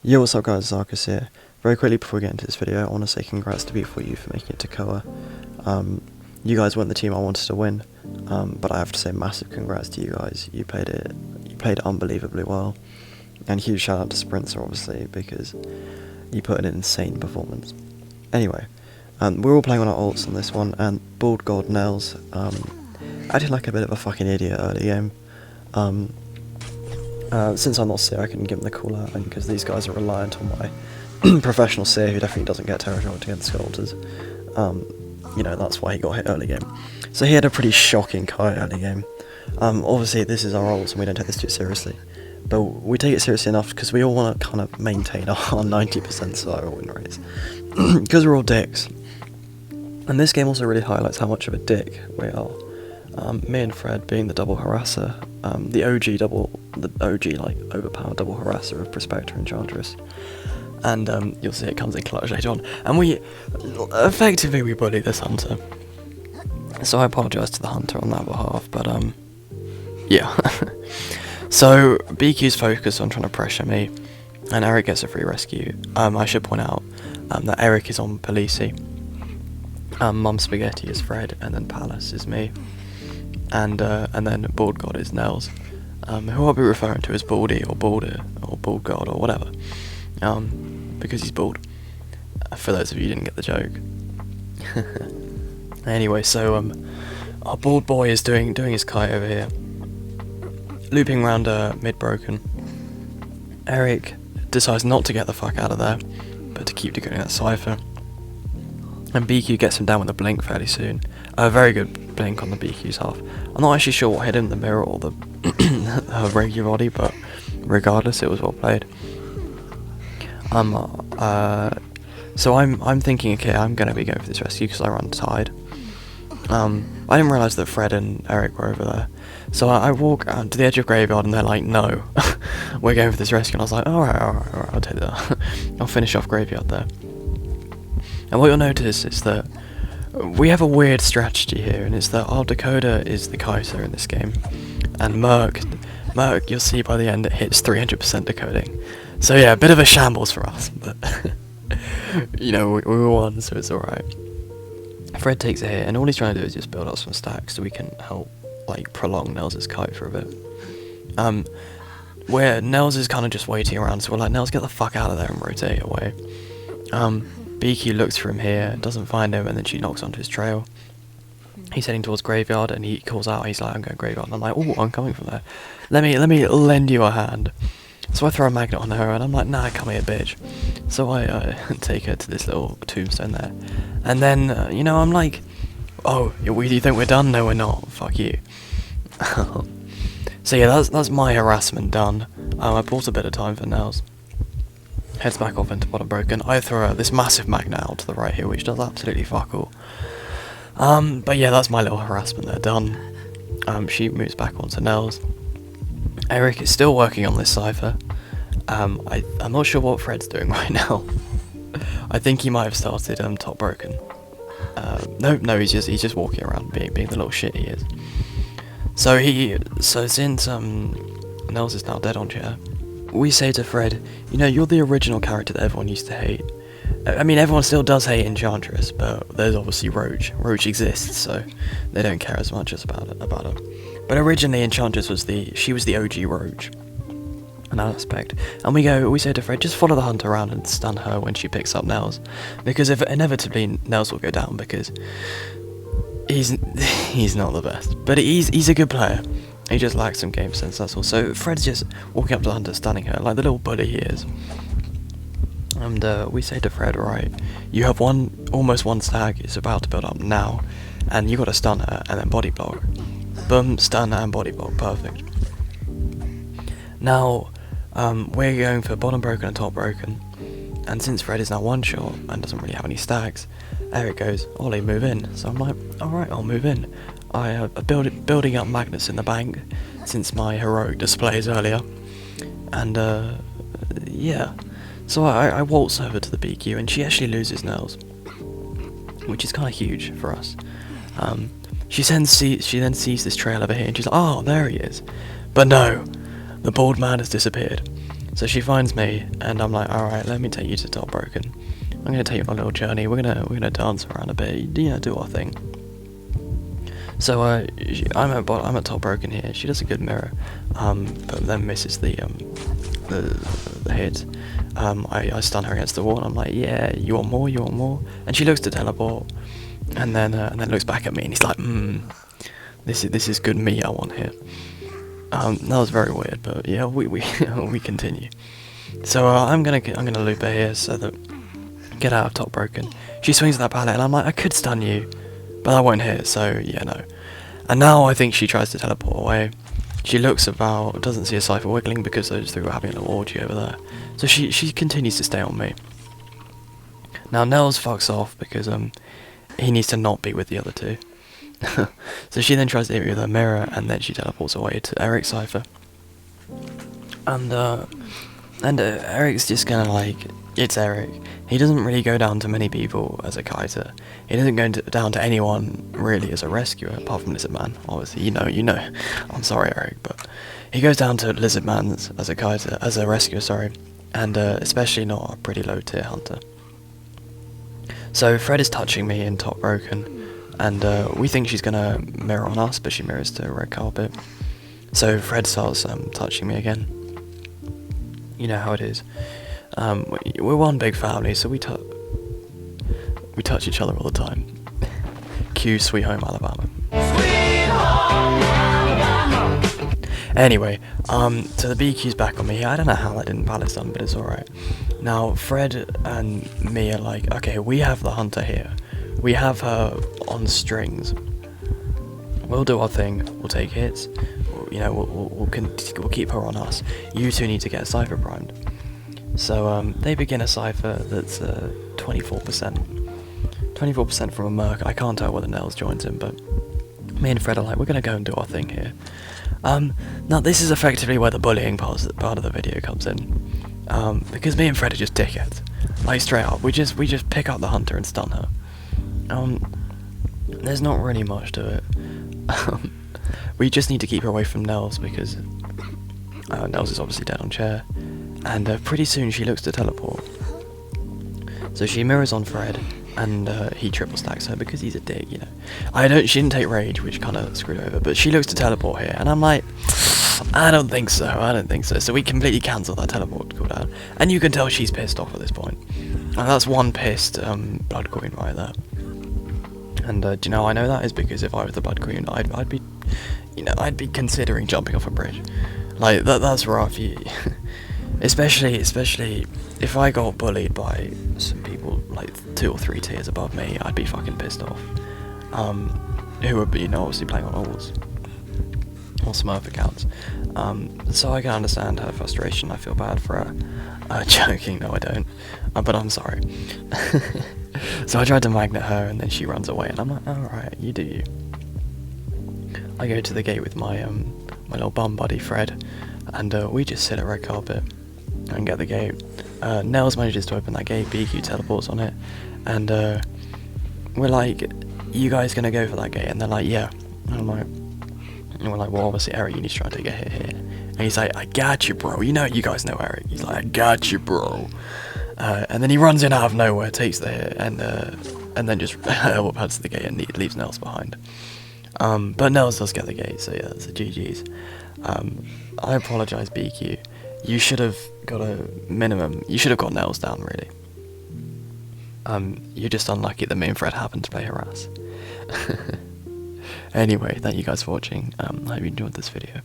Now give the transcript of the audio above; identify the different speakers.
Speaker 1: Yo, what's up guys, it's Arkus here. Very quickly before we get into this video, I want to say congrats to B4U for making it to Koa. You guys weren't the team I wanted to win, but I have to say massive congrats to you guys. You played it unbelievably well. And huge shout out to Sprinter obviously, because you put in an insane performance. Anyway, we're all playing on our ults on this one, and Bald God Nels acted like a bit of a fucking idiot early game. Since I'm not Seer, I can give him the call out, and because these guys are reliant on my professional Seer, who definitely doesn't get terrorized against Sculptors. You know, that's why he got hit early game. So he had a pretty shocking kite early game. Obviously this is our ults and we don't take this too seriously, but we take it seriously enough because we all want to kind of maintain our 90% survival win rates, because we're all dicks. And this game also really highlights how much of a dick we are. Me and Fred being the double harasser, the OG like overpowered double harasser of Prospector and Enchantress, and you'll see it comes in clutch later on. And we bully this hunter, so I apologise to the hunter on that behalf. But yeah. So bcuz focus on trying to pressure me, and Eric gets a free rescue. I should point out that Eric is on Polisi, Mum Spaghetti is Fred, and then Palace is me. And then Bald God is Nels, who I'll be referring to as Baldy or Balder or Bald God or whatever, because he's bald, for those of you who didn't get the joke. Anyway, so our bald boy is doing his kite over here, looping round mid broken. Eric decides not to get the fuck out of there, but to keep doing that cypher. And BQ gets him down with a blink fairly soon. A very good blink on the BQ's half. I'm not actually sure what hit him, the mirror or the her regular body, but regardless, it was well played. So I'm thinking, okay, I'm gonna be going for this rescue because I run tide. I didn't realise that Fred and Eric were over there, so I walk out to the edge of graveyard and they're like, no, we're going for this rescue. And I was like, alright, I'll take that. I'll finish off graveyard there. And what you'll notice is that we have a weird strategy here, and it's that our decoder is the kiter in this game, and Merc, you'll see by the end it hits 300% decoding. So yeah, a bit of a shambles for us, but you know, we won, so it's alright. Fred takes a hit, and all he's trying to do is just build up some stacks so we can help, like, prolong Nels' kite for a bit. Where Nels is kind of just waiting around, so we're like, Nels, get the fuck out of there and rotate away. BQ looks for him here, doesn't find him, and then she knocks onto his trail. He's heading towards graveyard, and he calls out, he's like, I'm going graveyard, and I'm like, oh, I'm coming from there. Let me lend you a hand. So I throw a magnet on her, and I'm like, nah, come here, bitch. So I take her to this little tombstone there. And then, you know, I'm like, oh, you think we're done? No, we're not. Fuck you. So yeah, that's my harassment done. I bought a bit of time for Nels. Heads back off into bottom broken. I throw this massive magnet out to the right here, which does absolutely fuck all. But yeah, that's my little harassment there done. She moves back onto Nels. Eric is still working on this cipher. I'm not sure what Fred's doing right now. I think he might have started top broken. No, he's just walking around being the little shit he is. So since Nels is now dead on chair, we say to Fred, you know, you're the original character that everyone used to hate. I mean, everyone still does hate Enchantress, but there's obviously Roach. Roach exists, so they don't care as much as about her. But originally, Enchantress was the OG Roach in that aspect. And we say to Fred, just follow the hunt around and stun her when she picks up Nels, because if inevitably Nels will go down because he's not the best, but he's a good player. He just lacks some game sense, that's all. So Fred's just walking up to the hunter, stunning her, like the little bully he is. And we say to Fred, right, you have almost one stag, it's about to build up now, and you got to stun her, and then body block. Boom, stun and body block, perfect. Now, we're going for bottom broken and top broken, and since Fred is now one shot, and doesn't really have any stags, Eric goes, Ollie, move in. So I'm like, alright, I'll move in. I building up magnets in the bank since my heroic displays earlier, and yeah, so I waltz over to the BQ, and she actually loses Nels, which is kind of huge for us. She then sees this trail over here, and she's like, oh, there he is. But no, the bald man has disappeared. So she finds me, and I'm like, alright, let me take you to Top Broken. I'm gonna take you on a little journey. We're gonna dance around a bit, you know, do our thing. So I'm at Top Broken here. She does a good mirror, but then misses the hit. I stun her against the wall, and I'm like, yeah, you want more, you want more. And she looks to teleport, and then looks back at me, and he's like, this is good meat I want here. That was very weird, but yeah, we we continue. So I'm gonna loop her here so that get out of Top Broken. She swings that pallet, and I'm like, I could stun you, but I won't hit. So yeah, no. And now I think she tries to teleport away. She looks about, doesn't see a Cypher wiggling because those two are having a little orgy over there. So she continues to stay on me. Now Nels fucks off because he needs to not be with the other two. So she then tries to hit me with her mirror, and then she teleports away to Eric's Cypher. And Eric's just kinda like, it's Eric. He doesn't really go down to many people as a kiter. He doesn't go down to anyone really as a rescuer, apart from Lizard Man. Obviously, you know. I'm sorry, Eric, but he goes down to Lizard Man as a kiter, as a rescuer, sorry, and especially not a pretty low tier hunter. So Fred is touching me in Top Broken, and we think she's gonna mirror on us, but she mirrors to red carpet. So Fred starts touching me again. You know how it is. We're one big family, so we touch each other all the time. Cue Sweet Home Alabama. Sweet Home Alabama. Anyway, so the bcuz's back on me here. I don't know how that didn't pallet stun, but it's alright. Now, Fred and me are like, okay, we have the hunter here. We have her on strings. We'll do our thing. We'll take hits. We'll keep her on us. You two need to get a Cypher primed. So they begin a Cypher that's 24%. 24% from a Merc. I can't tell whether Nels joins him, but me and Fred are like, we're going to go and do our thing here. Now this is effectively where the bullying part of the video comes in. Because me and Fred are just dickheads. Like straight up, we just pick up the hunter and stun her. There's not really much to it. We just need to keep her away from Nels because Nels is obviously dead on chair, and pretty soon she looks to teleport. So she mirrors on Fred, and he triple stacks her because he's a dick, you know. She didn't take rage, which kind of screwed over, but she looks to teleport here, and I'm like, I don't think so. So we completely cancel that teleport cooldown, and you can tell she's pissed off at this point. And that's one pissed Blood Queen right there. And do you know how I know that is because if I was the Blood Queen, I'd be considering jumping off a bridge. Like that's rough. Especially if I got bullied by some people like 2 or 3 tiers above me, I'd be fucking pissed off. Who would be, obviously playing on alls or Smurf accounts. So I can understand her frustration. I feel bad for her. Joking, no I don't. But I'm sorry. So I tried to magnet her, and then she runs away, and I'm like, alright, you do you. I go to the gate with my my little bum buddy Fred, and we just sit at red carpet and get the gate. Nels manages to open that gate, bcuz teleports on it, and we're like, you guys gonna go for that gate? And they're like, yeah. And we're like, well obviously Eric, you need to try to get hit here. And he's like, I got you bro, you guys know Eric. He's like, I got you bro. And then he runs in out of nowhere, takes the hit, and then just heads to the gate and leaves Nels behind. But Nels does get the gate, so yeah, that's a GG's. I apologise, bcuz. You should have got a minimum. You should have got Nels down, really. You're just unlucky that me and Fred happened to play harass. Anyway, thank you guys for watching. I hope you enjoyed this video.